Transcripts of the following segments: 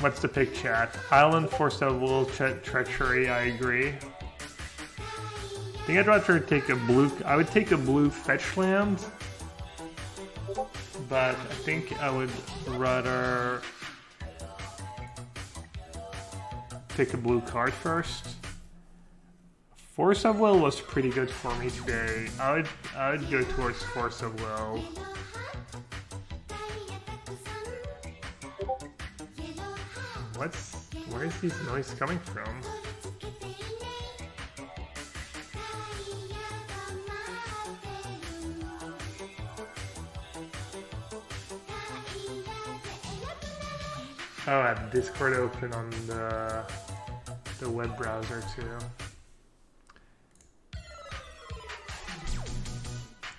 What's the pick, chat? Island, Force of Will, Treachery, I agree. I think I'd rather take a blue... I would take a blue fetch land. But I think I would rather pick a blue card first. Force of Will was pretty good for me today. I would go towards Force of Will. Where is this noise coming from? Oh, I have Discord open on the web browser too.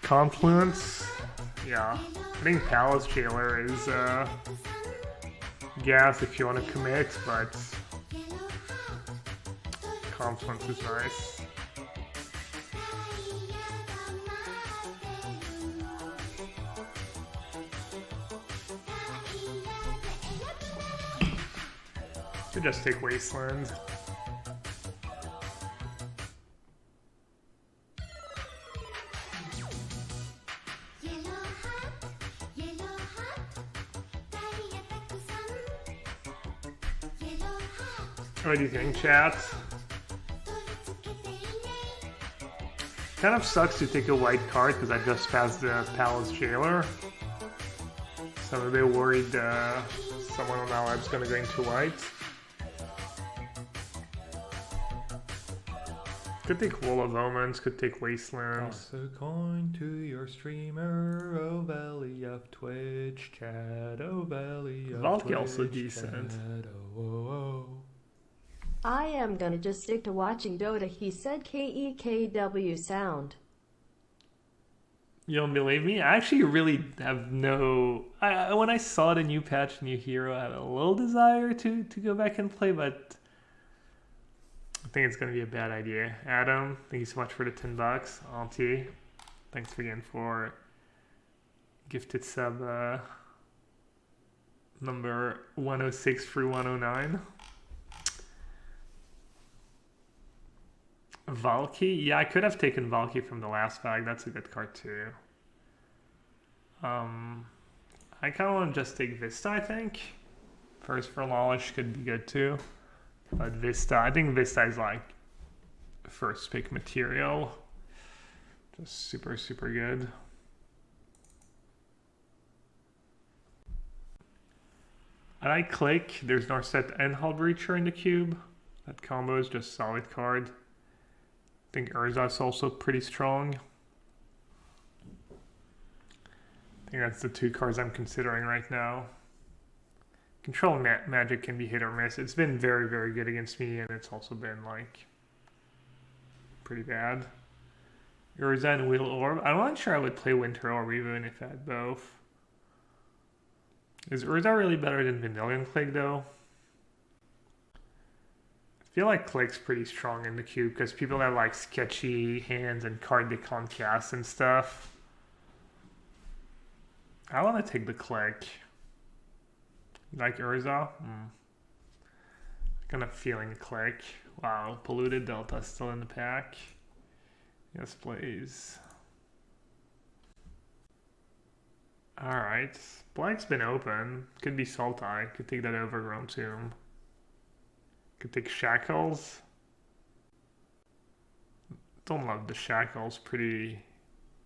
Confluence, yeah. I think Palace Jailer is gas if you want to commit, but Confluence is nice. Should just take Wasteland. What do you think, chat? Kind of sucks to take a white card because I just passed the Palace Jailer. So I'm a bit worried someone on our lab's gonna go into white. Could take Wall of Omens, could take Wasteland. Toss a coin to your streamer, oh belly of Twitch chat, oh belly of Valky Twitch also decent. chat, oh, oh, oh. I am gonna just stick to watching Dota, he said KEKW sound. You don't believe me? I actually really have no... when I saw the new patch, new hero, I had a little desire to go back and play, but I think it's going to be a bad idea. Adam, thank you so much for the $10. Auntie, thanks again for gifted sub number 106 through 109. Valky? Yeah, I could have taken Valky from the last bag. That's a good card too. I kind of want to just take Vista, I think. First for Lawlish could be good too. But Vista, I think Vista is like first pick material. Just super, super good. I like Click. There's Narset and Hullbreacher in the cube. That combo is just solid card. I think Urza's also pretty strong. I think that's the two cards I'm considering right now. Control Magic can be hit or miss. It's been very, very good against me, and it's also been like pretty bad. Urza and Wheel Orb. I'm not sure I would play Winter Orb even if I had both. Is Urza really better than Vanillion Click though? I feel like Click's pretty strong in the cube because people have like sketchy hands and card they can't cast and stuff. I want to take the Click. Like Urza? Kind of feeling Click. Wow, Polluted Delta still in the pack. Yes, please. Alright. Black's been open. Could be Sultai. Could take that Overgrown Tomb. Could take Shackles. Don't love the Shackles. Pretty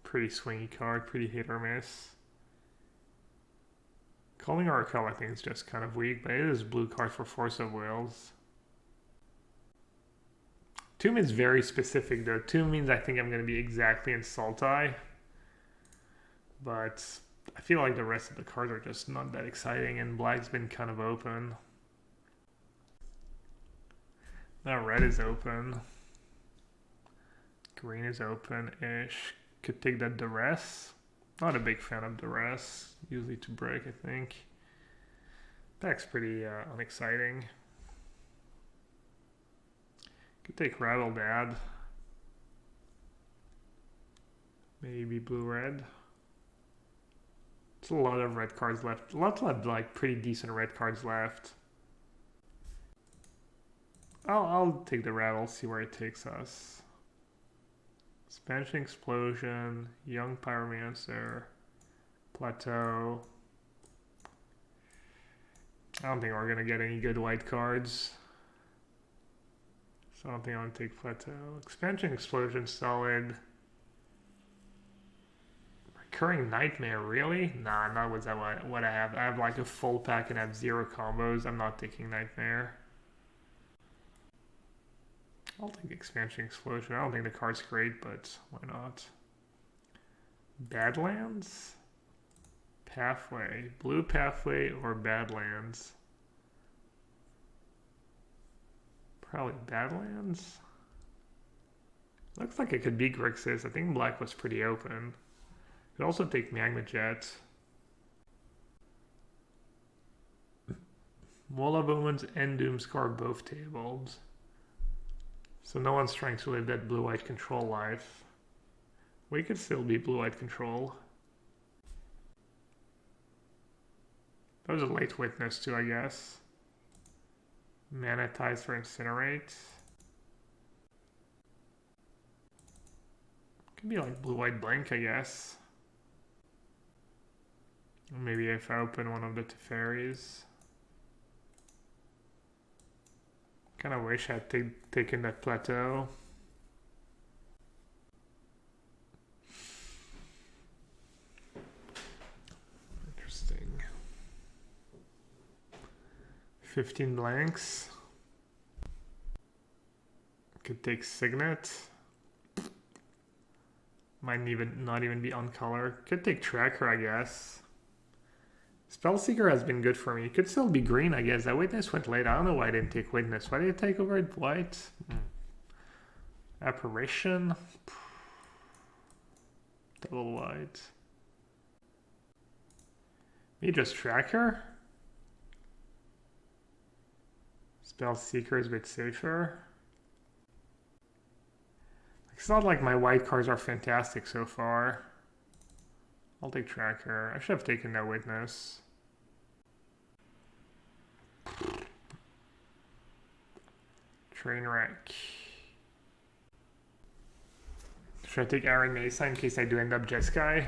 swingy card. Pretty hit or miss. Calling Oracle I think is just kind of weak, but it is blue card for Force of Wills. Tomb is very specific though. Tomb means I think I'm going to be exactly in Sultai. But I feel like the rest of the cards are just not that exciting, and Black's been kind of open. Now red is open. Green is open-ish. Could take that Duress. Not a big fan of Duress. Usually to break, I think. That's pretty unexciting. Could take Rival Dad. Maybe blue-red. There's a lot of red cards left. Lots of like pretty decent red cards left. I'll take the rattle, see where it takes us. Spanish Explosion, Young Pyromancer, Plateau. I don't think we're gonna get any good white cards. So I don't think I'm gonna take Plateau. Expansion Explosion, solid. Recurring Nightmare, really? Nah, not what I have. I have like a full pack and have 0 combos. I'm not taking Nightmare. I'll take Expansion Explosion. I don't think the card's great, but why not? Badlands? Pathway. Blue Pathway or Badlands? Probably Badlands? Looks like it could be Grixis. I think black was pretty open. Could also take Magma Jet. Wall of Omens and Doomscar both tabled. So no one's trying to live that blue-white control life. We could still be blue-white control. That was a late witness too, I guess. Mana ties for Incinerate. Could be like blue-white blink, I guess. Maybe if I open one of the Teferis. Kind of wish I had taken that Plateau. Interesting. 15 blanks. Could take Signet. Might not even be on color. Could take Tracker, I guess. Spellseeker has been good for me. Could still be green, I guess. That Witness went late. I don't know why I didn't take Witness. Why did it take over white? Apparition. Double white. Maybe just Tracker? Spellseeker is a bit safer. It's not like my white cards are fantastic so far. I'll take Tracker. I should have taken that Witness. Trainwreck. Should I take Iron Mesa in case I do end up Jeskai?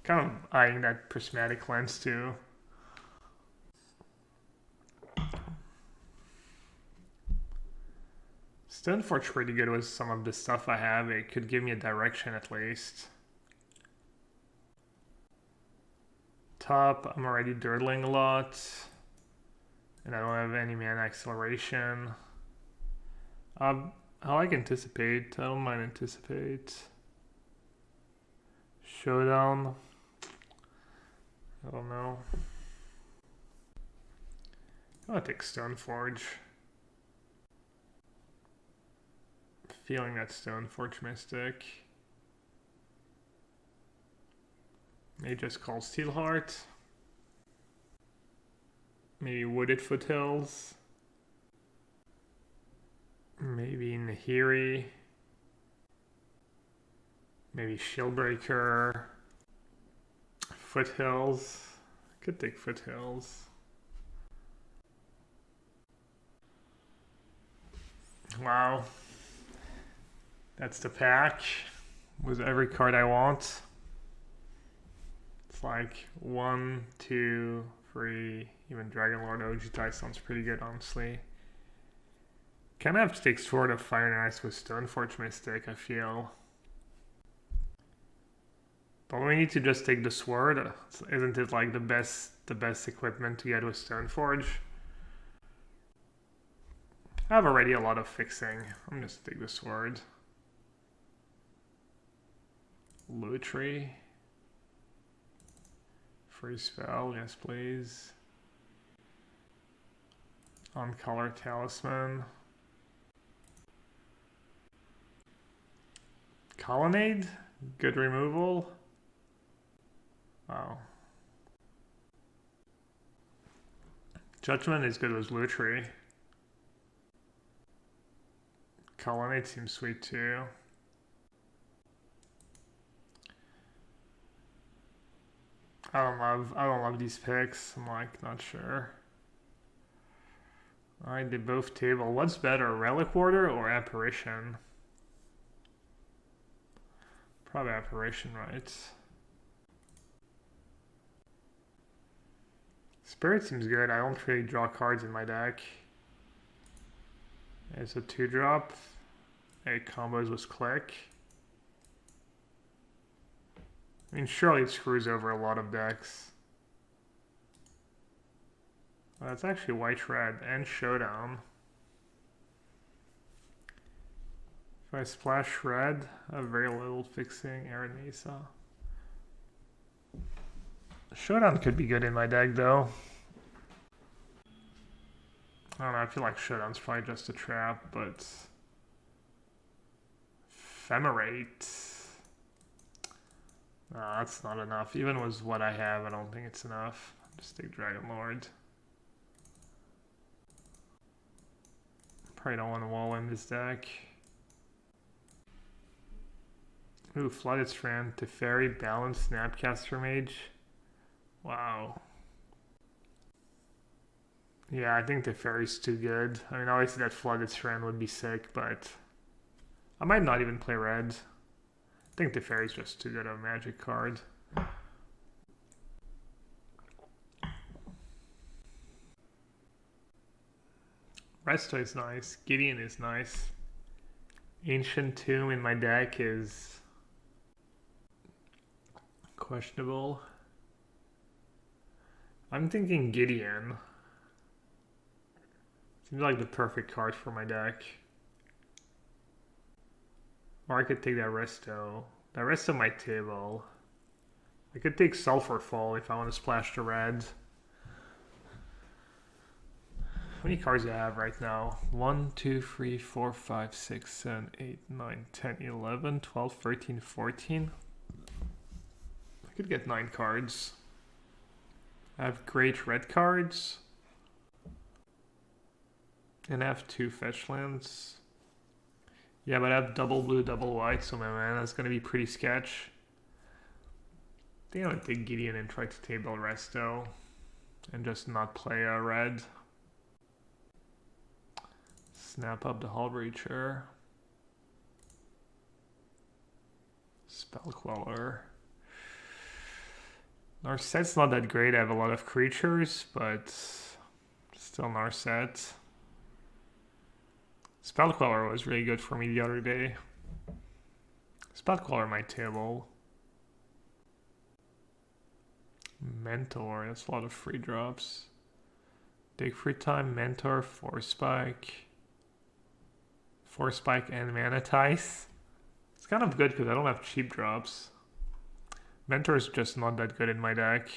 Kind of eyeing that prismatic lens too. Stoneforge pretty good with some of the stuff I have. It could give me a direction at least. Top, I'm already dirtling a lot. And I don't have any mana acceleration. I like Anticipate. I don't mind Anticipate. Showdown. I don't know. I'll take Stoneforge. Feeling that Stoneforge Mystic. Maybe just call Steelheart. Maybe Wooded Foothills. Maybe Nahiri. Maybe Shieldbreaker. Foothills. Could take Foothills. Wow. That's the pack. With every card I want. It's like 1, 2, 3. Even Dragonlord Ojutai sounds pretty good, honestly. Kind of have to take Sword of Fire and Ice with Stoneforge Mystic, I feel. Don't we need to just take the Sword? Isn't it like the best equipment to get with Stoneforge? I have already a lot of fixing. I'm just take the Sword. Lutri. Free spell, yes please. On color Talisman. Colonnade? Good removal. Wow. Judgment is good as Lutri. Colonnade seems sweet too. I don't love these picks. I'm like not sure. Alright, they both table. What's better, Relic Warder or Apparition? Probably Apparition, right? Spirit seems good. I don't really draw cards in my deck. It's a 2-drop. It combos with Click. I mean, surely it screws over a lot of decks. Well, it's actually white-red and Showdown. If I splash red, I have very little fixing Aranesa. Showdown could be good in my deck, though. I don't know, I feel like Showdown's probably just a trap, but... Ephemerate... No, that's not enough. Even with what I have, I don't think it's enough. Just take Dragon Lord. Probably don't want to wall in this deck. Ooh, Flooded Strand, Teferi, Balance, Snapcaster Mage. Wow. Yeah, I think Teferi's too good. I mean, obviously that Flooded Strand would be sick, but I might not even play red. I think Teferi's just too good of a Magic card. Resto is nice. Gideon is nice. Ancient Tomb in my deck is questionable. I'm thinking Gideon. Seems like the perfect card for my deck. Or I could take that Resto. That Resto might table. I could take Sulphur Fall if I want to splash the red. How many cards do I have right now? 1, 2, 3, 4, 5, 6, 7, 8, 9, 10, 11, 12, 13, 14. I could get 9 cards. I have great red cards. And I have 2 fetch lands. Yeah, but I have double blue, double white, so my mana's gonna be pretty sketch. I think I'm gonna take Gideon and try to table Resto. And just not play a red. Snap up the Hull Breacher. Spell Queller. Narset's not that great. I have a lot of creatures, but still Narset. Spell Queller was really good for me the other day. Spell Queller might table. Mentor, that's a lot of free drops. Dig Free Time, Mentor, Force Spike. Force Spike and Manatize. It's kind of good because I don't have cheap drops. Mentor is just not that good in my deck.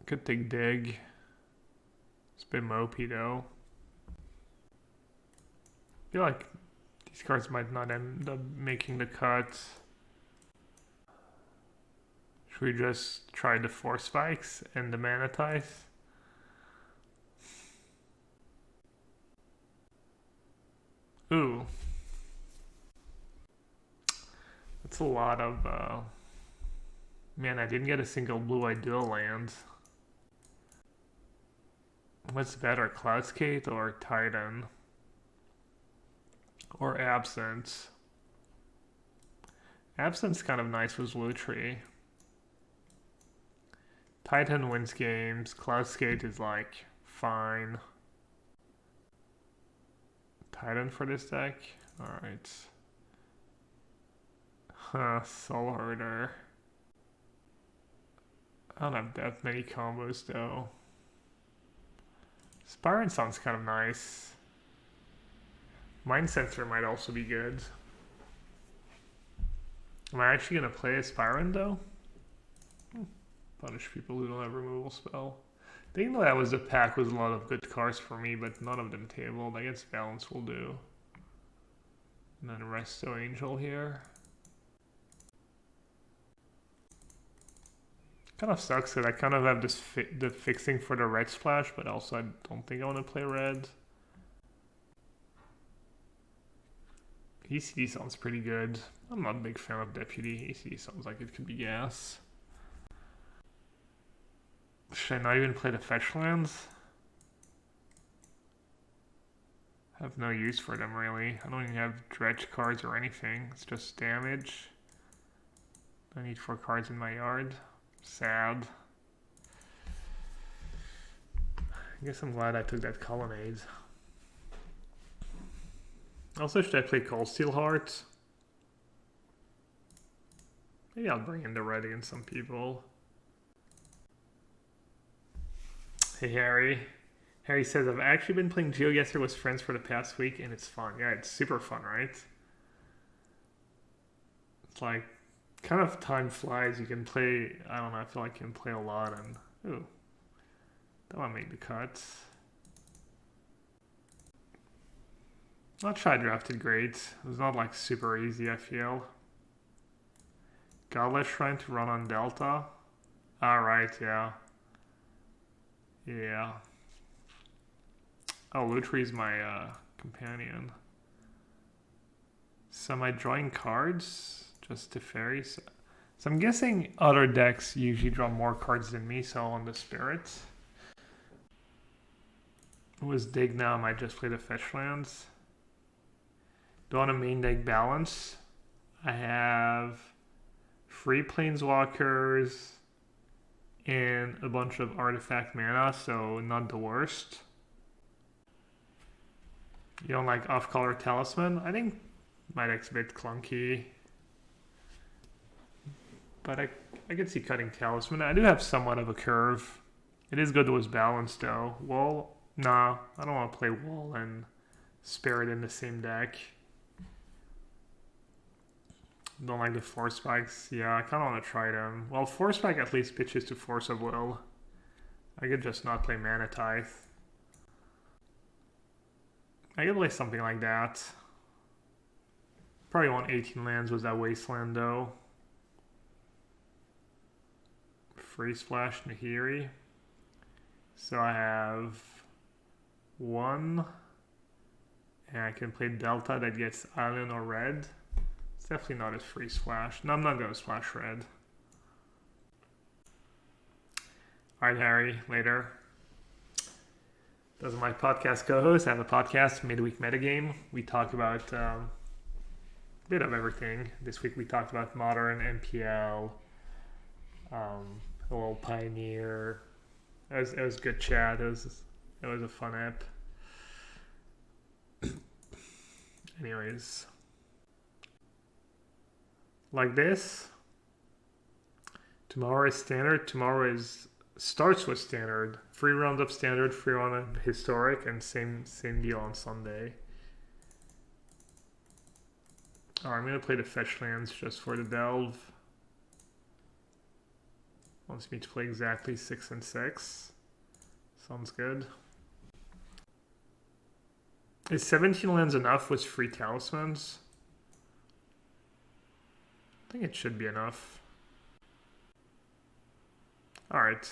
Could take Dig. It's a bit mopey though. I feel like these cards might not end up making the cut. Should we just try the Force Spikes and the Manatize? Ooh. That's a lot of, man, I didn't get a single blue-eyed dual land. What's better, Cloudskate or Titan? Or Absence? Absence kind of nice with Lutri. Titan wins games, Cloudskate is like, fine. Titan for this deck? Alright. Soul Herder. I don't have that many combos though. Spyron sounds kind of nice. Mind Sensor might also be good. Am I actually going to play a Spyron though? Punish people who don't have removal spell. I think that was a pack with a lot of good cards for me, but none of them tabled. I guess Balance will do. And then Resto Angel here. Kind of sucks that I kind of have this the fixing for the red splash, but also I don't think I want to play red. ECD sounds pretty good. I'm not a big fan of Deputy. ECD sounds like it could be gas. Should I not even play the fetch lands? I have no use for them really. I don't even have dredge cards or anything. It's just damage. I need 4 cards in my yard. Sad. I guess I'm glad I took that colonnade. Also, should I play Cold Steel Heart? Maybe I'll bring in the red against some people. Hey Harry. Harry says, I've actually been playing GeoGuessr with friends for the past week and it's fun. Yeah, it's super fun, right? It's like, kind of time flies. You can play, I don't know, I feel like you can play a lot and, ooh, that one made the cut. Not sure I drafted great. It was not like super easy, I feel. Godless Shrine to run on Delta. Alright, yeah. Yeah. Oh, Lutri's my companion. So am I drawing cards? Just to fairies? So I'm guessing other decks usually draw more cards than me, so on the Spirit. It was Dig now, I might just play the fetch lands. Do I want a main deck balance? I have 3 planeswalkers and a bunch of artifact mana, so not the worst. You don't like off-color talisman? I think my deck's a bit clunky. But I could see cutting talisman. I do have somewhat of a curve. It is good it was balanced though. Wall? Nah, I don't want to play Wall and Spirit in the same deck. Don't like the Force Spikes. Yeah, I kind of want to try them. Well, Force Spike at least pitches to Force of Will. I could just not play Mana Tithe. I could play something like that. Probably want 18 lands with that Wasteland though. Free Splash Nahiri. So I have 1. And I can play Delta that gets Island or Red. It's definitely not a free splash. No, I'm not going to splash red. Alright, Harry, later. Those are my podcast co-hosts. I have a podcast, Midweek Metagame. We talk about a bit of everything. This week we talked about Modern, MPL, a little Pioneer. It was good chat. It was a fun app. Anyways. Like this. Tomorrow is standard. Tomorrow starts with standard. 3 rounds of standard, 3 rounds of historic, and same deal on Sunday. Alright, I'm gonna play the fetch lands just for the delve. Wants me to play exactly 6 and 6. Sounds good. Is 17 lands enough with 3 talismans? I think it should be enough. Alright.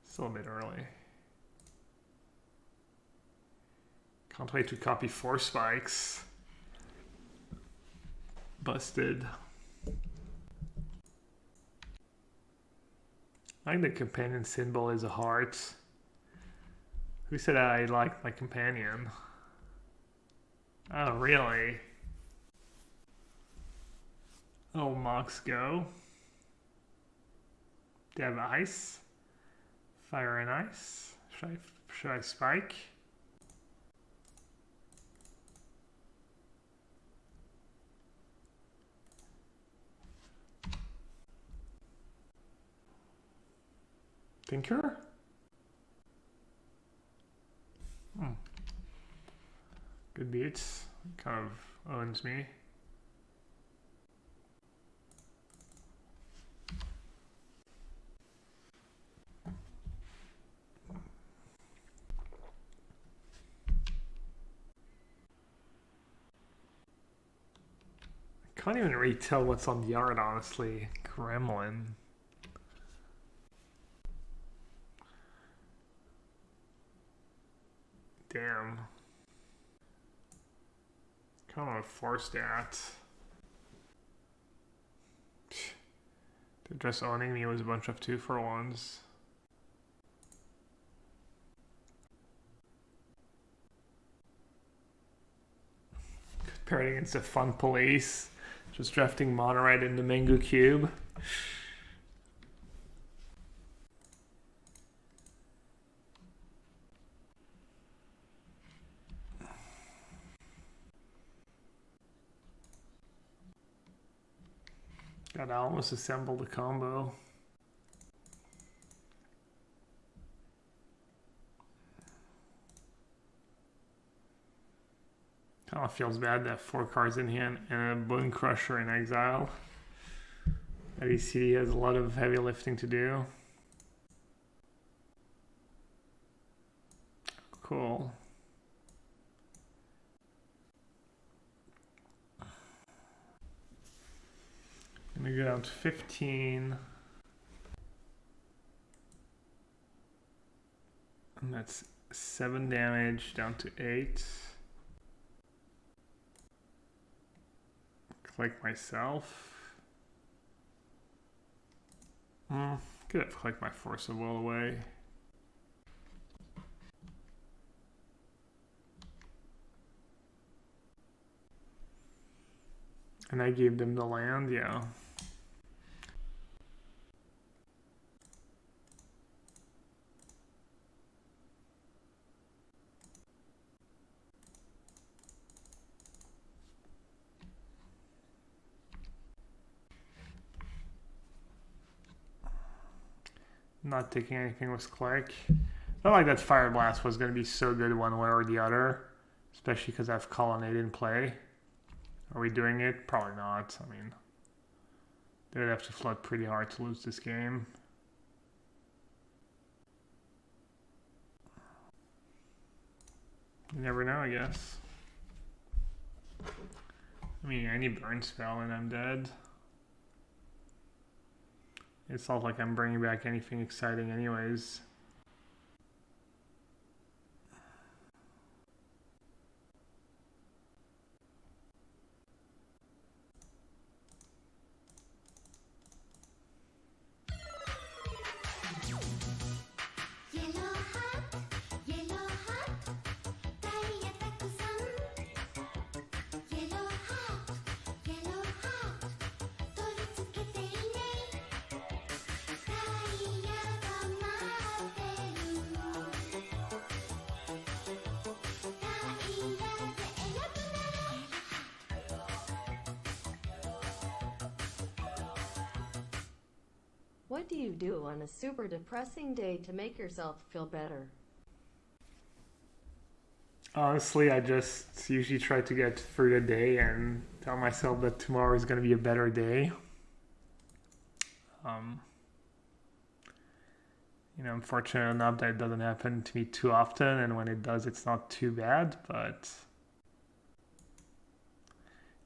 Still a bit early. Can't wait to copy 4 spikes. Busted. I think the companion symbol is a heart. Who said I liked my companion? Oh, really? Oh, Mox Go. Do you have ice? Fire and ice? Should I spike? Tinker? Good beats. Kind of owns me. Can't even really tell what's on the yard, honestly. Gremlin. Damn. Kind of want to force that. They're just owning me with a bunch of 2-for-1s. Paired against a fun police. Just drafting Monorite into MenguCube. God, I almost assembled a combo. Kind of feels bad to have 4 cards in hand and a Bone Crusher in exile. ECD has a lot of heavy lifting to do. Cool. I'm gonna go down to 15. And that's 7 damage down to 8. Click myself. Could have clicked my Force of Will away. And I gave them the land, yeah. Not taking anything with click. I felt like that Fire Blast was going to be so good one way or the other, especially because I have Colonnade in play. Are we doing it? Probably not. I mean, they would have to flood pretty hard to lose this game. You never know, I guess. I mean, any burn spell and I'm dead. It's not like I'm bringing back anything exciting anyways. What do you do on a super depressing day to make yourself feel better? Honestly, I just usually try to get through the day and tell myself that tomorrow is going to be a better day. You know, I'm fortunate enough that it doesn't happen to me too often, and when it does, it's not too bad, but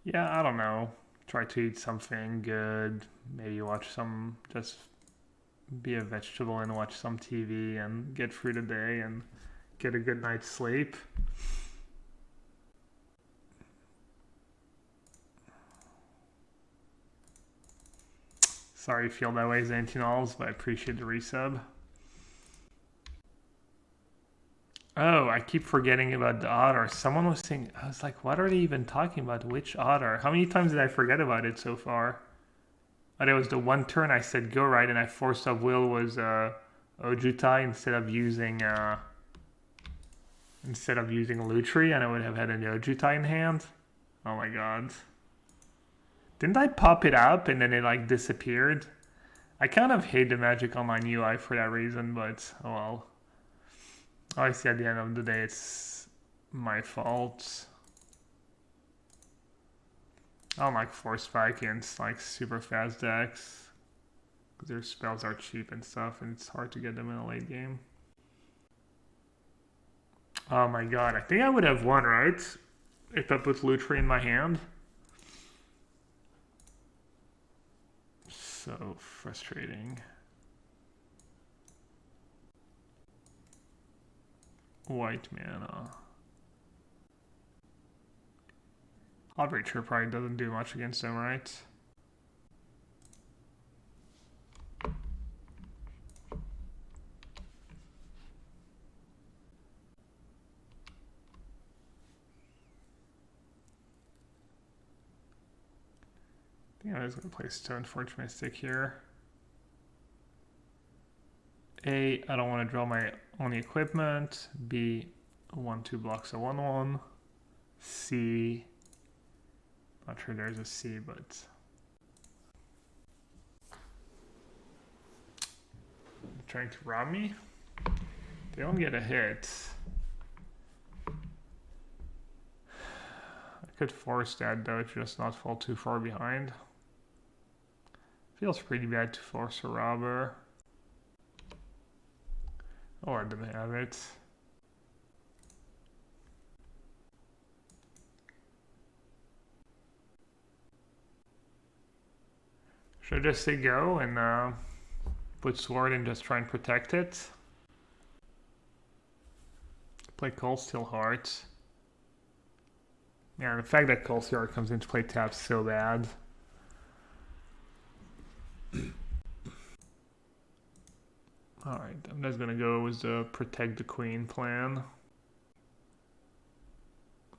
yeah, I don't know. Try to eat something good, maybe watch some, just be a vegetable and watch some TV and get through the day and get a good night's sleep. Sorry you feel that way, Xantinals, but I appreciate the resub. Oh, I keep forgetting about the otter. Someone was saying, I was like, what are they even talking about? Which otter? How many times did I forget about it so far? But it was the one turn I said go right, and I Force of Will was Ojutai instead of using Lutri, and I would have had an Ojutai in hand. Oh my god. Didn't I pop it up and then it like disappeared? I kind of hate the Magic Online UI for that reason, but oh well. Obviously at the end of the day it's my fault. I don't like Force Spike against like super fast decks because their spells are cheap and stuff, and it's hard to get them in a late game. Oh my god, I think I would have won, right? If I put Lutri in my hand. So frustrating. White mana. Arbitrary probably doesn't do much against them, right? I was gonna play Stone Forge Mystic here. A, I don't want to draw my only equipment. B, 1/2 blocks a 1/1. C, not sure there's a C, but trying to rob me. They don't get a hit. I could force that though to just not fall too far behind. Feels pretty bad to force a robber. Oh, I didn't have it. Should I just say go and put sword and just try and protect it? Play Cold Steel Heart. Yeah, the fact that Cold Steel Heart comes into play taps so bad. Alright, I'm just gonna go with the protect the queen plan.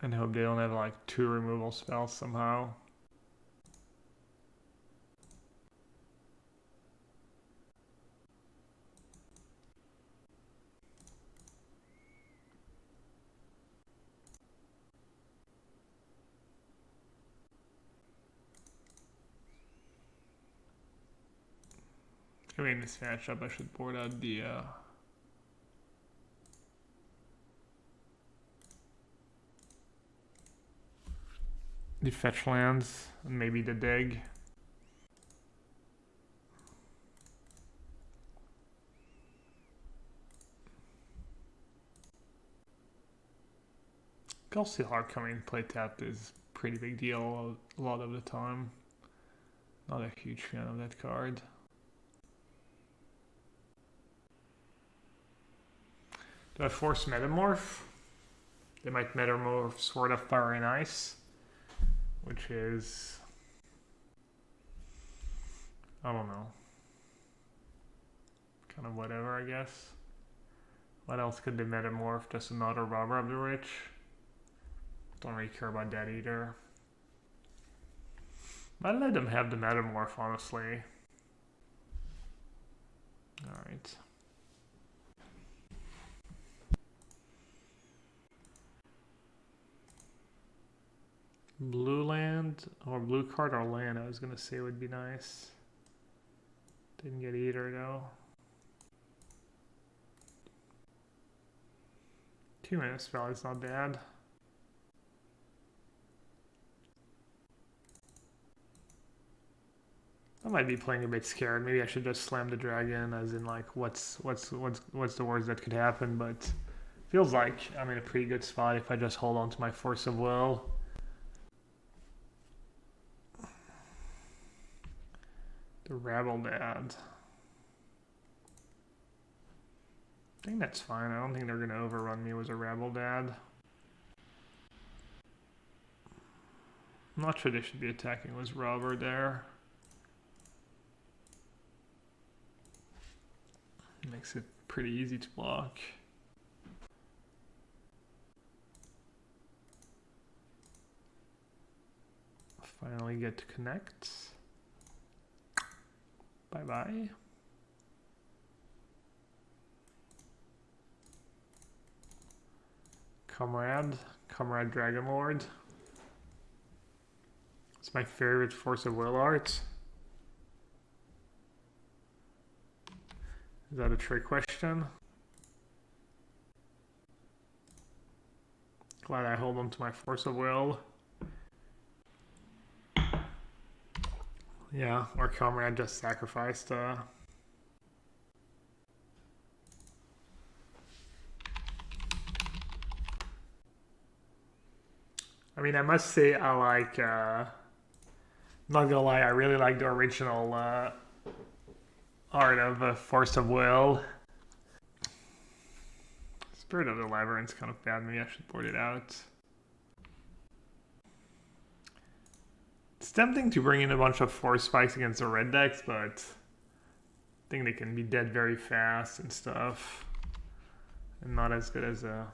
And hope they don't have like 2 removal spells somehow. I mean, this matchup, I should board out the fetch lands, and maybe the dig. Cold Steel Heart coming in play tapped is a pretty big deal a lot of the time. Not a huge fan of that card. Do I force Metamorph? They might Metamorph Sword of Fire and Ice, which is, I don't know, kind of whatever, I guess. What else could they Metamorph? Just another Robber of the Rich? Don't really care about that either. Might let them have the Metamorph, honestly. Alright. Blue land, or blue card or land, I was gonna say would be nice. Didn't get either though. 2-minute spell is not bad. I might be playing a bit scared. Maybe I should just slam the dragon, as in like what's the worst that could happen, but feels like I'm in a pretty good spot if I just hold on to my Force of Will. The Rabble Dad. I think that's fine. I don't think they're going to overrun me with a Rabble Dad. I'm not sure they should be attacking with Robber there. Makes it pretty easy to block. Finally get to connect. Bye-bye. Comrade Dragonlord. It's my favorite Force of Will art. Is that a trick question? Glad I hold on to my Force of Will. Yeah, our comrade just sacrificed I mean, I must say I like, not gonna lie, I really like the original art of Force of Will. Spirit of the Labyrinth's kind of bad, maybe I should board it out. It's tempting to bring in a bunch of Force Spikes against the red decks, but I think they can be dead very fast and stuff. And not as good as a...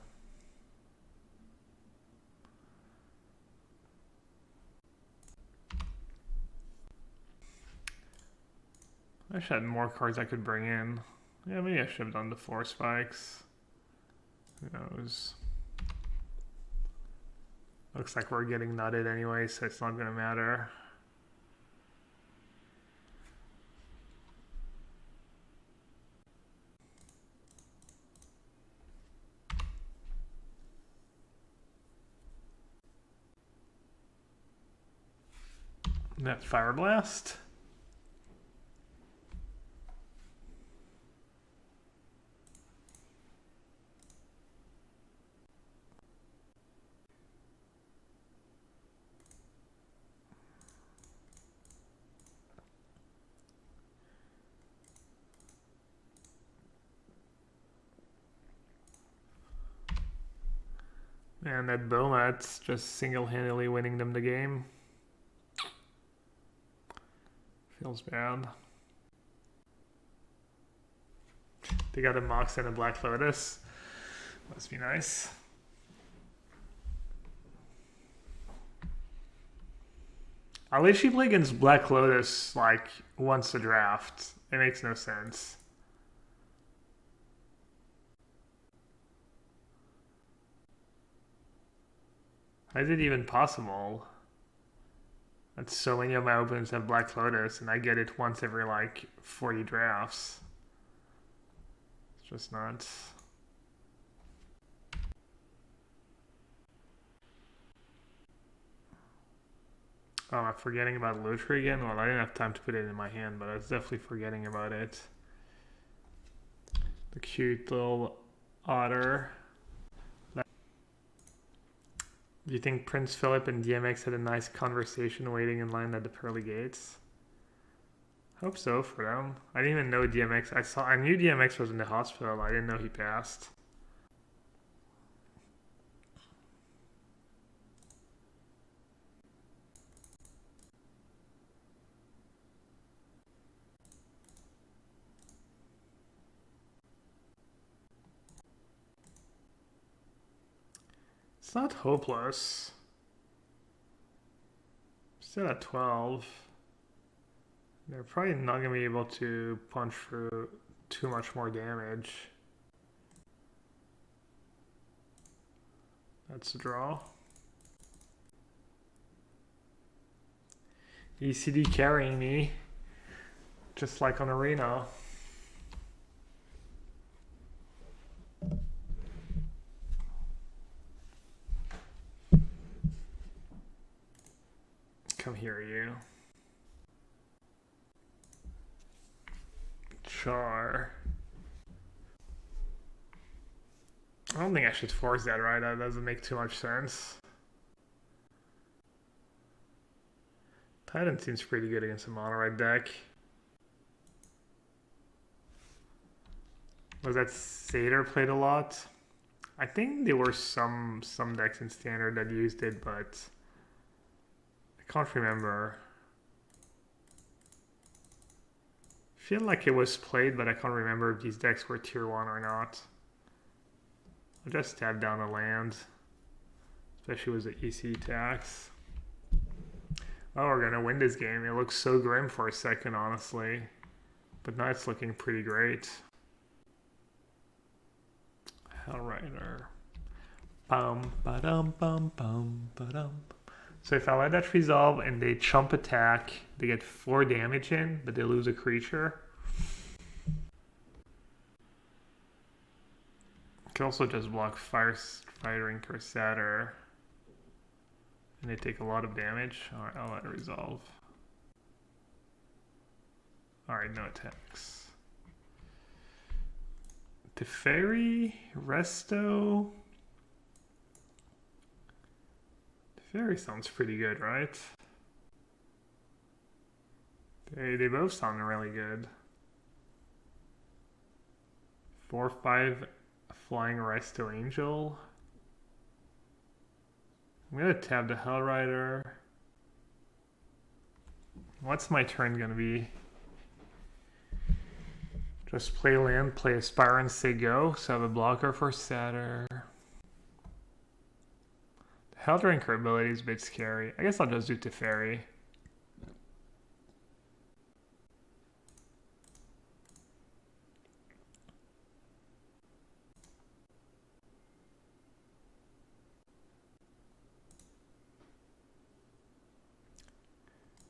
I should have more cards I could bring in. Yeah, maybe I should have done the 4 spikes. Who knows? Looks like we're getting nutted anyway, so it's not gonna matter. That Fire Blast. And that Bomat's just single-handedly winning them the game. Feels bad. They got a Mox and a Black Lotus. Must be nice. At least she play against Black Lotus like once a draft. It makes no sense. How is it even possible that so many of my opponents have Black Lotus and I get it once every like 40 drafts? It's just nuts. Oh, am I forgetting about Lutri again? Well, I didn't have time to put it in my hand, but I was definitely forgetting about it. The cute little otter. Do you think Prince Philip and DMX had a nice conversation waiting in line at the pearly gates? Hope so for them. I didn't even know DMX. I knew DMX was in the hospital. I didn't know he passed. It's not hopeless. Still at 12. They're probably not going to be able to punch through too much more damage. That's a draw. ECD carrying me, just like on Arena. Come here, you. Char. I don't think I should force that, right? That doesn't make too much sense. Titan seems pretty good against a mono red deck. Was that Satyr played a lot? I think there were some decks in Standard that used it, but I can't remember. I feel like it was played, but I can't remember if these decks were tier 1 or not. I'll just tap down the land, especially with the EC tax. Oh, we're gonna win this game. It looks so grim for a second, honestly. But now it's looking pretty great. Hellrider. Bum, ba-dum, bum, bum, ba-dum. So if I let that resolve and they chump attack, they get 4 damage in, but they lose a creature. I can also just block Firing Corsair. And they take a lot of damage. Alright, I'll let it resolve. Alright, no attacks. Teferi, Resto. Teferi sounds pretty good, right? They both sound really good. 4/5 Flying Resto Angel. I'm gonna tap the Hellrider. What's my turn gonna be? Just play land, play Aspire and say go, so I have a blocker for Satyr. The Helldrinker ability is a bit scary. I guess I'll just do Teferi.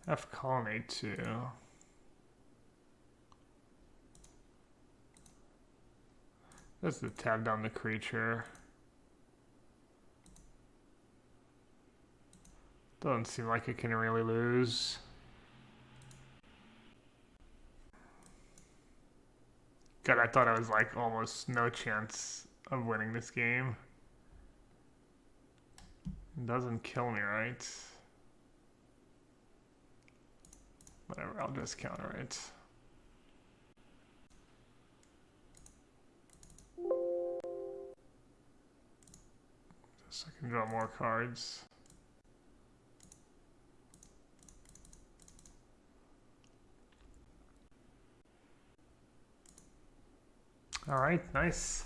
Have colonnade too. That's the tab down the creature. Doesn't seem like it can really lose. God, I thought I was like almost no chance of winning this game. It doesn't kill me, right? Whatever, I'll just counter it. So I can draw more cards. All right, nice.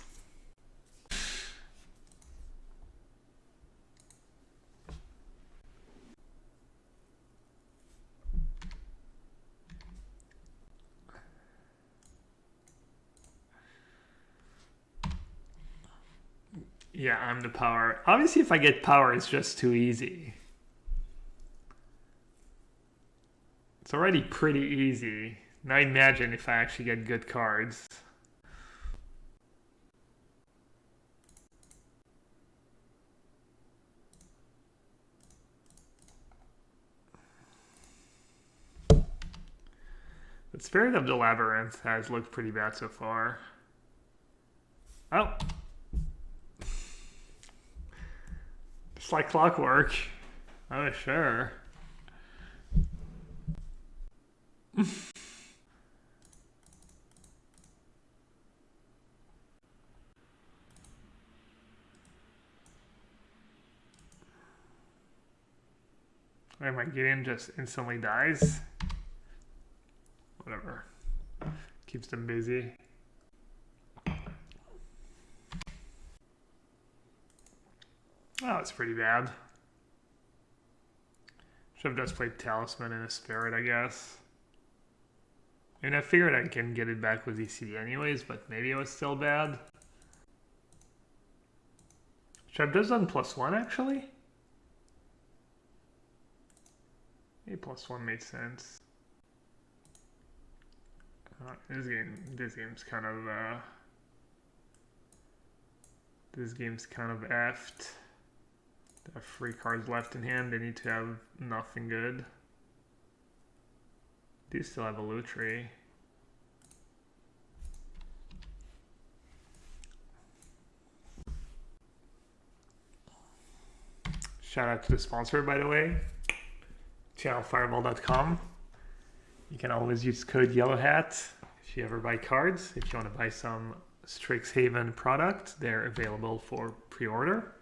Yeah, I'm the power. Obviously, if I get power, it's just too easy. It's already pretty easy. Now imagine if I actually get good cards. The Spirit of the Labyrinth has looked pretty bad so far. Oh. It's like clockwork. Oh, sure. Wait, my Gideon just instantly dies? Whatever. Keeps them busy. Oh, it's pretty bad. Should have just played Talisman and a Spirit, I guess. And I figured I can get it back with ECD anyways, but maybe it was still bad. Should I have just done +1 actually? Maybe +1 made sense. This game's kind of effed. They have 3 cards left in hand. They need to have nothing good. They do still have a Lutri. Shout out to the sponsor, by the way, channelfireball.com. You can always use code yellowhat if you ever buy cards. If you want to buy some Strixhaven product, they're available for pre-order.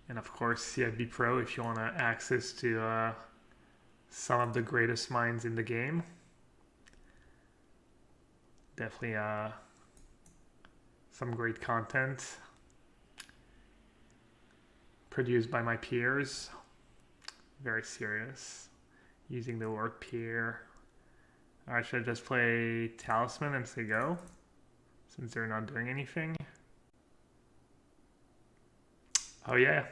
And of course, CFB Pro if you want access to some of the greatest minds in the game. Definitely some great content produced by my peers. Very serious. Using the word peer. I should just play Talisman and say go, since they're not doing anything. Oh yeah.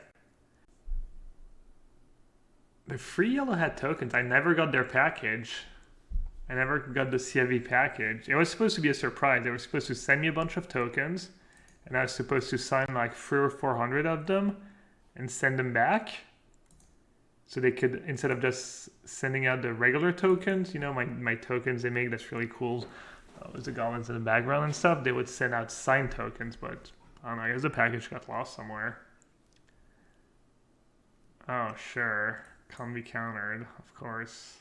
The free yellowhat tokens, I never got their package. I never got the CFV package. It was supposed to be a surprise. They were supposed to send me a bunch of tokens, and I was supposed to sign like 300 or 400 of them and send them back. So they could, instead of just sending out the regular tokens, you know, my tokens they make that's really cool. With the goblins in the background and stuff, they would send out signed tokens, but I don't know, I guess the package got lost somewhere. Oh, sure. Can't be countered, of course.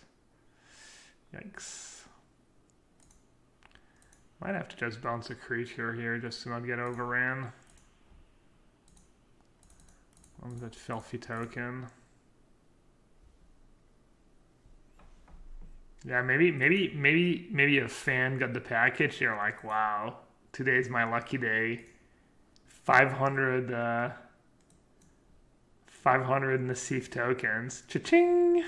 Yikes. Might have to just bounce a creature here just to not get overran. On that filthy token. Yeah, maybe a fan got the package. You're like, wow, today's my lucky day. 500 Nassif tokens. Cha-ching!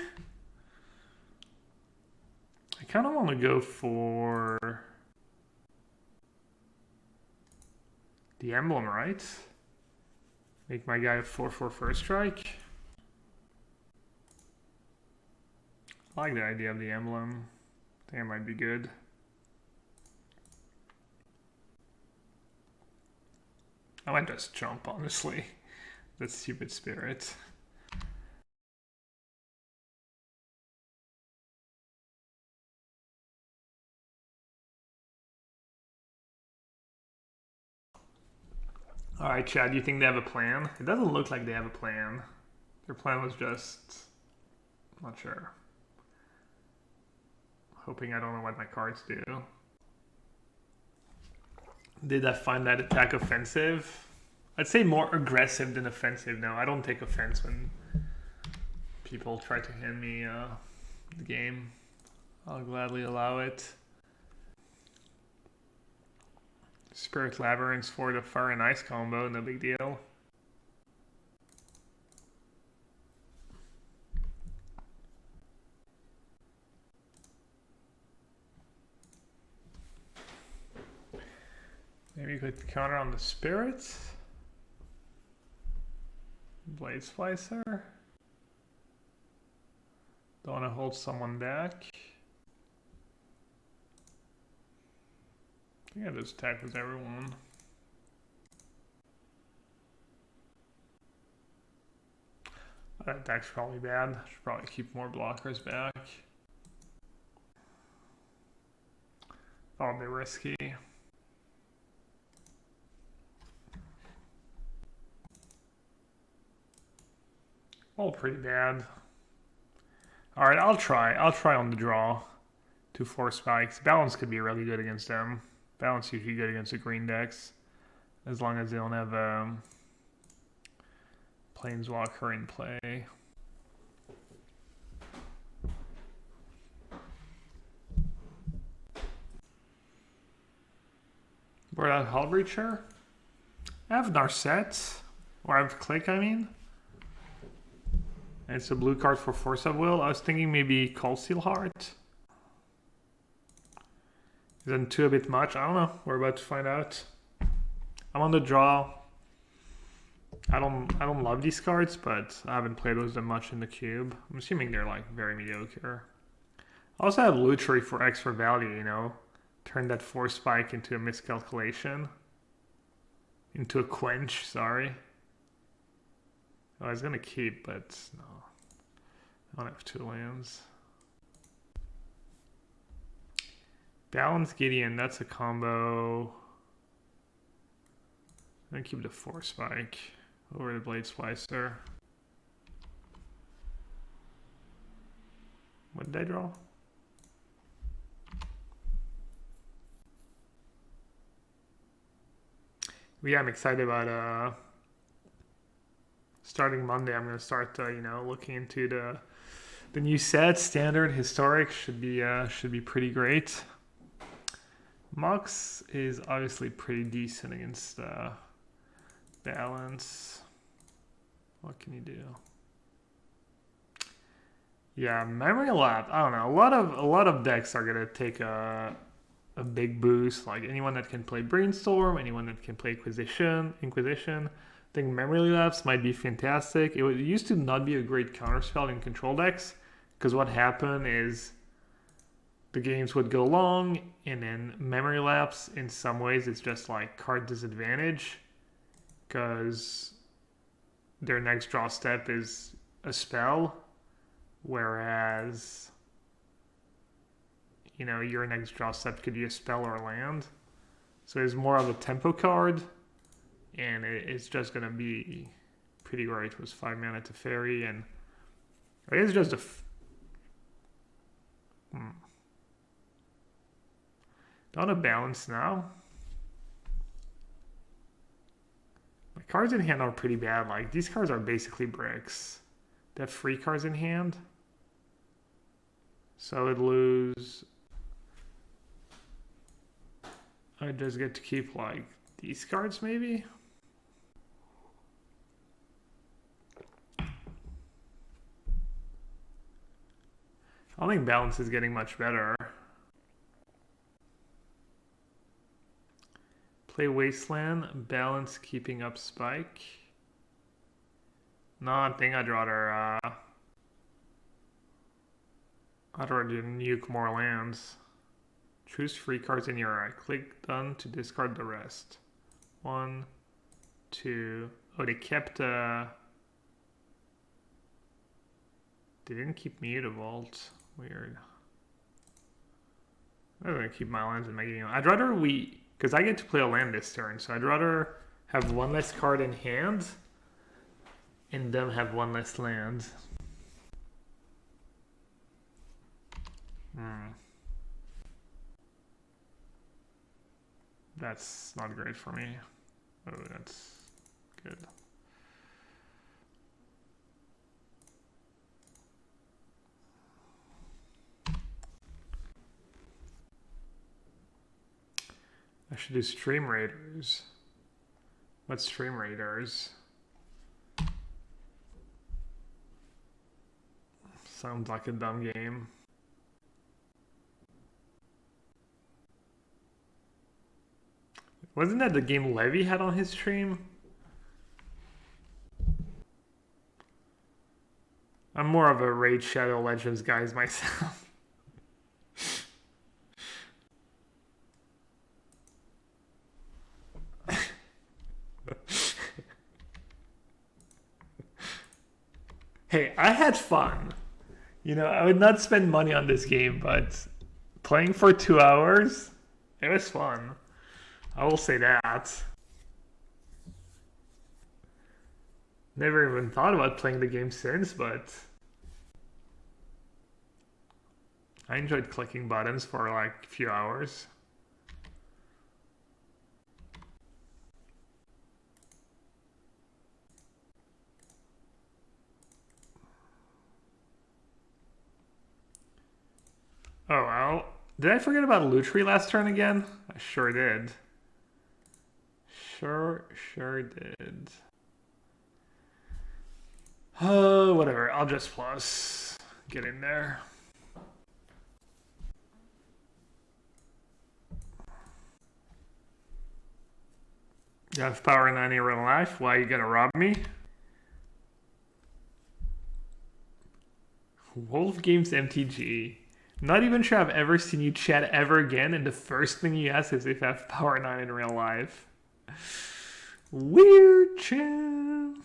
I kind of want to go for the emblem, right? Make my guy a 4/4 first strike. I like the idea of the emblem. I think it might be good. I might just jump, honestly. That stupid spirit. Alright, Chad, do you think they have a plan? It doesn't look like they have a plan. Their plan was just... I'm not sure. Hoping I don't know what my cards do. Did I find that attack offensive? I'd say more aggressive than offensive. No, I don't take offense when people try to hand me the game. I'll gladly allow it. Spirit Labyrinths for the Fire and Ice combo, no big deal. Maybe you could counter on the Spirit. Blade Splicer. Don't want to hold someone back. I think I just attack with everyone. That attack's probably bad. I should probably keep more blockers back. That'll be risky. All pretty bad. Alright, I'll try. I'll try on the draw. 2/4 spikes. Balance could be really good against them. Balance usually good against the green decks. As long as they don't have Planeswalker in play. We're at Hull Breacher. I have Narset. Or I have Click, I mean. And it's a blue card for Force of Will. I was thinking maybe Cold Steel Heart. Isn't 2 a bit much? I don't know. We're about to find out. I'm on the draw. I don't love these cards, but I haven't played with them much in the cube. I'm assuming they're like very mediocre. I also have Luchery for extra value, you know. Turn that 4 spike into a miscalculation. Into a quench, sorry. Oh, I was gonna keep, but no. I don't have 2 lands. Balance Gideon, that's a combo. I'm gonna keep the 4 spike over the Blade Splicer. What did I draw? Yeah, I'm excited about starting Monday. I'm gonna start you know, looking into the new set. Standard, historic should be pretty great. Mox is obviously pretty decent against balance. What can you do? Yeah, memory lap. I don't know. A lot of decks are gonna take a big boost. Like anyone that can play Brainstorm, anyone that can play Inquisition. I think memory lapse might be fantastic. It used to not be a great counterspell in control decks because what happened is the games would go long, and then memory lapse, in some ways, it's just like card disadvantage because their next draw step is a spell, whereas, you know, your next draw step could be a spell or a land. So it's more of a tempo card, and it's just going to be pretty great. It was 5 mana to Fairy, and it's just a... Not a balance now. My cards in hand are pretty bad. Like, these cards are basically bricks. They have 3 cards in hand. So I'd lose... I just get to keep, like, these cards, maybe? I don't think balance is getting much better. Play Wasteland, balance keeping up spike. No, I think I'd rather I'd rather nuke more lands. Choose 3 cards in your eye. Click done to discard the rest. 1, 2. Oh, they kept they didn't keep Mutavault. Weird. I'm gonna keep my lands in my game. I'd rather because I get to play a land this turn, so I'd rather have 1 less card in hand and them have 1 less land. That's not great for me. Oh, that's good. I should do Stream Raiders. What's Stream Raiders? Sounds like a dumb game. Wasn't that the game Levy had on his stream? I'm more of a Raid Shadow Legends guy myself. Hey, I had fun. You know, I would not spend money on this game, but playing for 2 hours, it was fun. I will say that. Never even thought about playing the game since, but I enjoyed clicking buttons for like a few hours. Oh, well. Did I forget about Lutri last turn again? I sure did. Sure did. Oh, whatever. I'll just plus. Get in there. You have power 9 in real life? Why are you gonna rob me? Wolf Games MTG. Not even sure I've ever seen you chat ever again, and the first thing you ask is if I have power 9 in real life. Weird champ.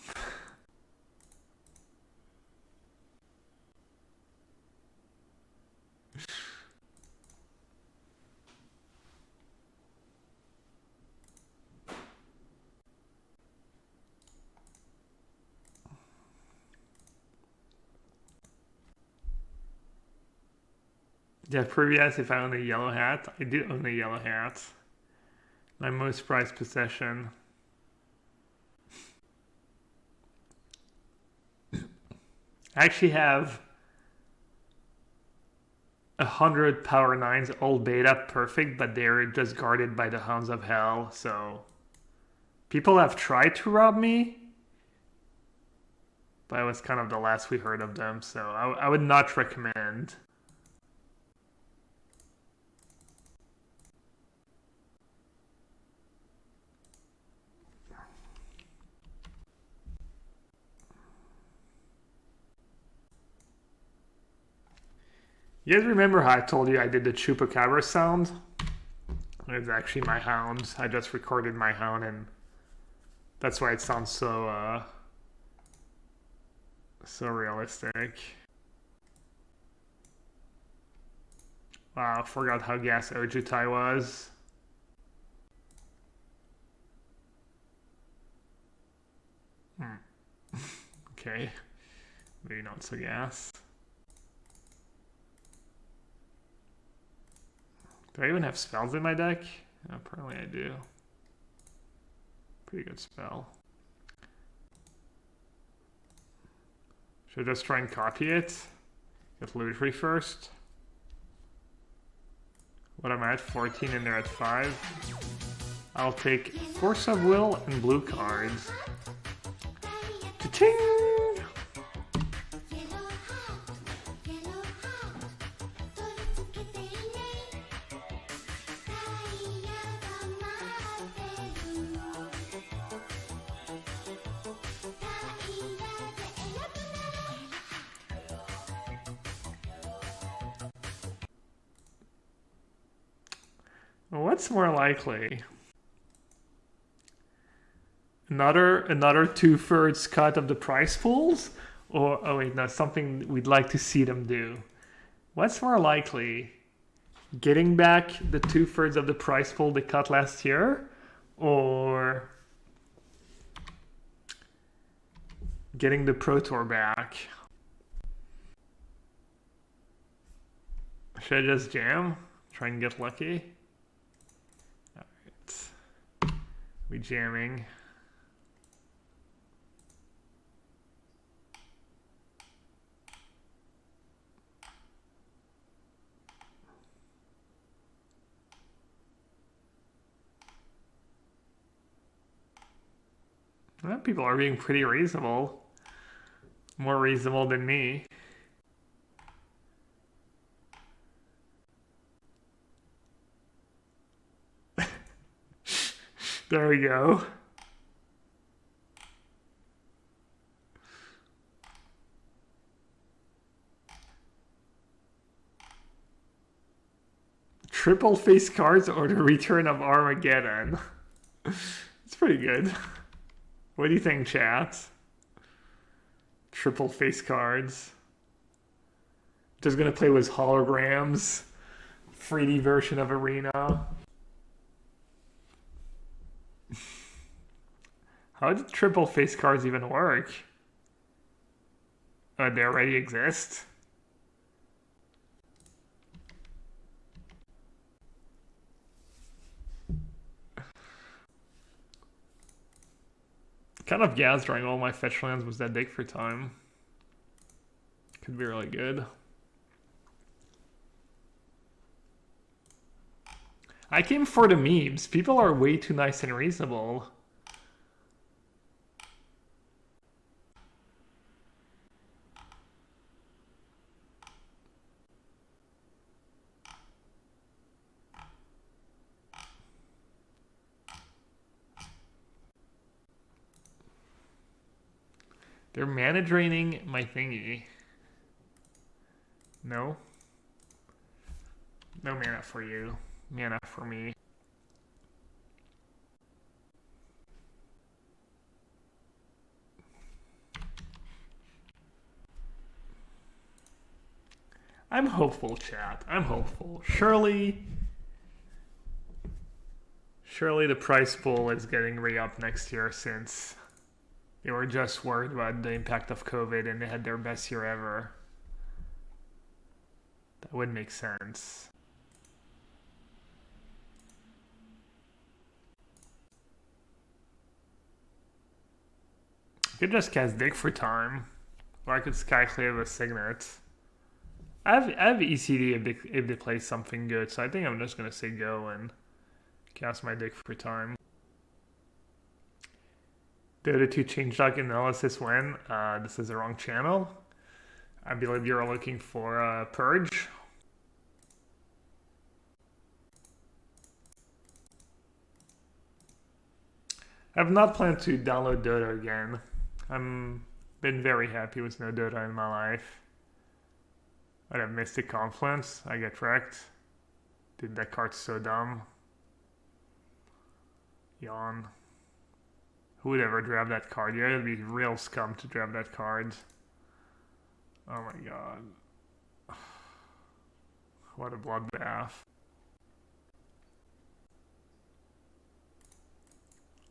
Yeah, previous if I own a yellow hat. I do own a yellow hat. My most prized possession. I actually have 100 power 9s, all beta perfect, but they're just guarded by the Hounds of Hell, so people have tried to rob me, but it was kind of the last we heard of them, so I would not recommend. You guys remember how I told you I did the chupacabra sound? It's actually my hound. I just recorded my hound, and that's why it sounds so realistic. Wow, I forgot how gas Ojutai was. Okay, maybe not so gas. Do I even have spells in my deck? Apparently I do. Pretty good spell. Should I just try and copy it? Get Lutri first. What am I at? 14 and they're at 5. I'll take Force of Will and blue cards. Cha-ching! What's more likely? Another 2/3 cut of the prize pools? Or, oh wait, no, something we'd like to see them do. What's more likely? Getting back the 2/3 of the prize pool they cut last year? Or getting the Pro Tour back? Should I just jam? Try and get lucky? Alright. We jamming. Well, people are being pretty reasonable. More reasonable than me. There we go. Triple face cards or the return of Armageddon. It's pretty good. What do you think, chat? Triple face cards. Just gonna play with holograms. 3D version of Arena. How did triple face cards even work? They already exist? Kind of gathering all my fetch lands was that big for time. Could be really good. I came for the memes. People are way too nice and reasonable. They're mana draining my thingy. No? No mana for you. Mana for me. I'm hopeful, chat. I'm hopeful. Surely the price pool is getting re-upped next year since they were just worried about the impact of COVID and they had their best year ever. That would make sense. I could just cast Dig for time. Or I could Skyclave a Signet. I have ECD if they play something good, so I think I'm just gonna say go and cast my Dig for time. Dota 2 changelog analysis when? This is the wrong channel. I believe you're looking for Purge. I have not planned to download Dota again. I'm been very happy with no Dota in my life. I have Mystic Confluence. I get wrecked. Dude, that card's so dumb. Yawn. Who would ever grab that card? You gotta be real scum to grab that card. Oh my god. What a bloodbath.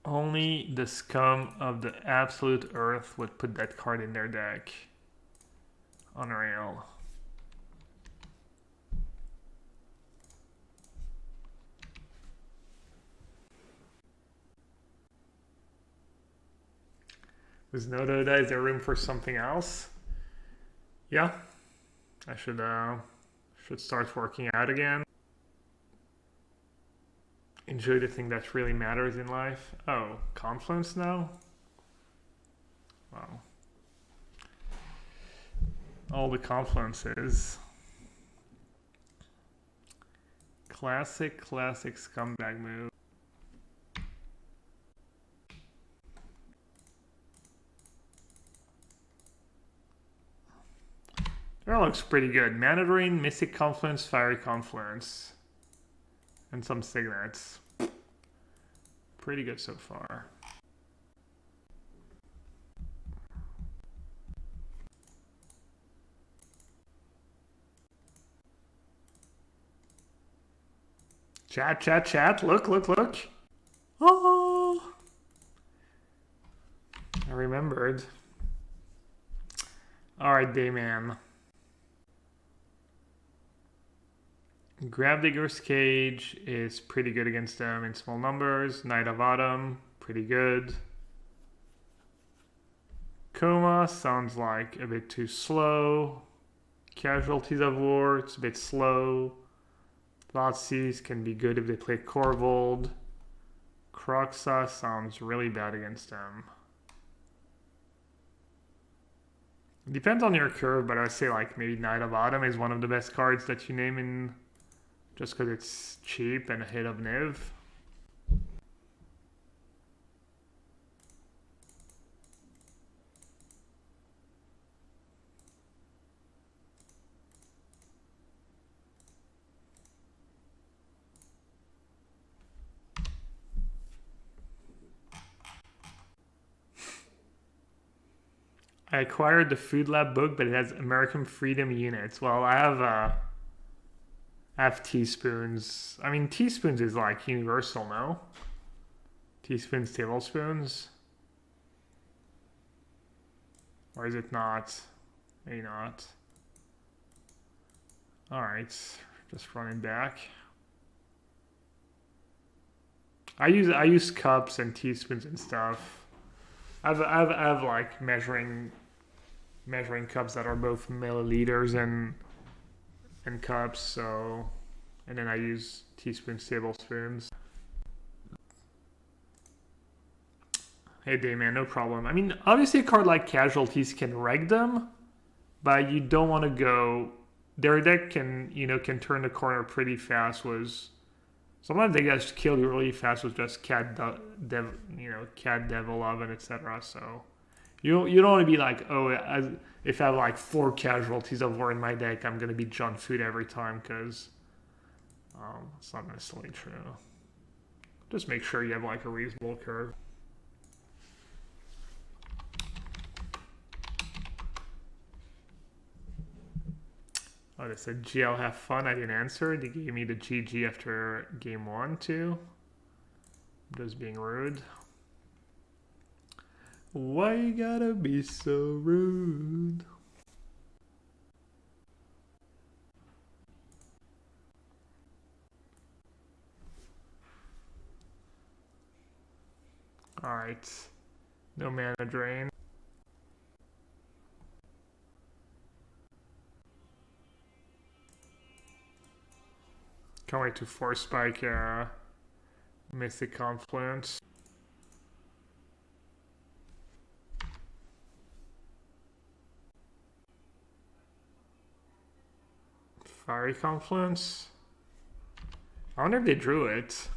Only the scum of the absolute earth would put that card in their deck. Unreal. With no Dota, is there room for something else? Yeah. I should start working out again. Enjoy the thing that really matters in life. Oh, Confluence now? Wow. All the Confluences. Classic scumbag move. That looks pretty good. Mana Drain, Mystic Confluence, Fiery Confluence. and some signets. Pretty good so far. Chat, chat, chat. Look, look, look. Oh! I remembered. Alright, Dayman. Gravedigger's Cage is pretty good against them in small numbers. Knight of Autumn, pretty good. Coma sounds like a bit too slow. Casualties of War, it's a bit slow. Thoughtseize can be good if they play Corvold. Croxa sounds really bad against them. Depends on your curve, but I would say like maybe Knight of Autumn is one of the best cards that you name in, just because it's cheap and ahead of Niv. I acquired the Food Lab book, but it has American Freedom units. Well, I have teaspoons. I mean, teaspoons is like universal, no? Teaspoons, tablespoons? Or is it not? Maybe not. Alright, just running back. I use cups and teaspoons and stuff. I have like measuring cups that are both milliliters and cups, so, and then I use teaspoons, tablespoons. Hey Dayman, no problem. I mean, obviously a card like Casualties can reg them, but you don't want to go. Their deck can turn the corner pretty fast. Sometimes they just kill you really fast with just Cat Devil Oven, etc. So you don't want to be like, oh, if I have like 4 Casualties of War in my deck, I'm gonna be John Food every time, because it's not necessarily true. Just make sure you have like a reasonable curve. Oh, they said GL have fun. I didn't answer. They gave me the GG after game 1 too. Just being rude. Why you gotta be so rude? Alright. No mana drain. Can't wait to force spike Mystic Confluence. Fiery Confluence? I wonder if they drew it.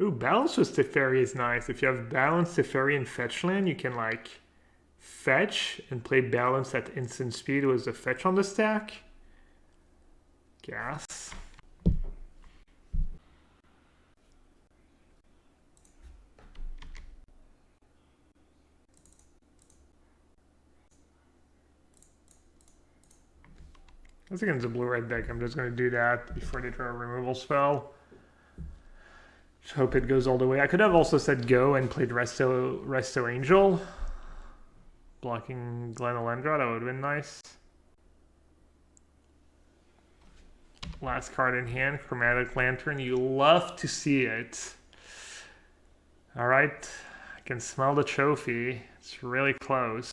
Ooh, Balance with Teferi is nice. If you have Balance, Teferi, and Fetch land, you can like fetch and play Balance at instant speed with a fetch on the stack. Gas. That's against a blue-red deck. I'm just going to do that before they draw a removal spell. Just hope it goes all the way. I could have also said go and played Resto Angel. Blocking Glen Elendra, that would have been nice. Last card in hand, Chromatic Lantern. You love to see it. Alright, I can smell the trophy. It's really close.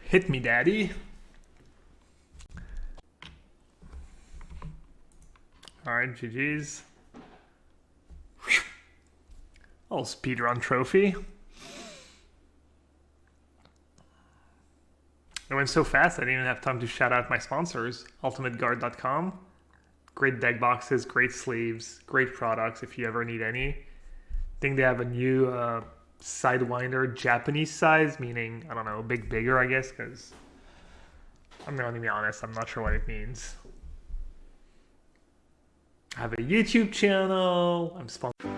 Hit me, daddy. Alright, GG's. Oh, speedrun trophy. It went so fast I didn't even have time to shout out my sponsors. UltimateGuard.com. Great deck boxes, great sleeves, great products if you ever need any. I think they have a new Sidewinder Japanese size, meaning, I don't know, bigger, I guess, because I'm going to be honest, I'm not sure what it means. I have a YouTube channel. I'm sponsored.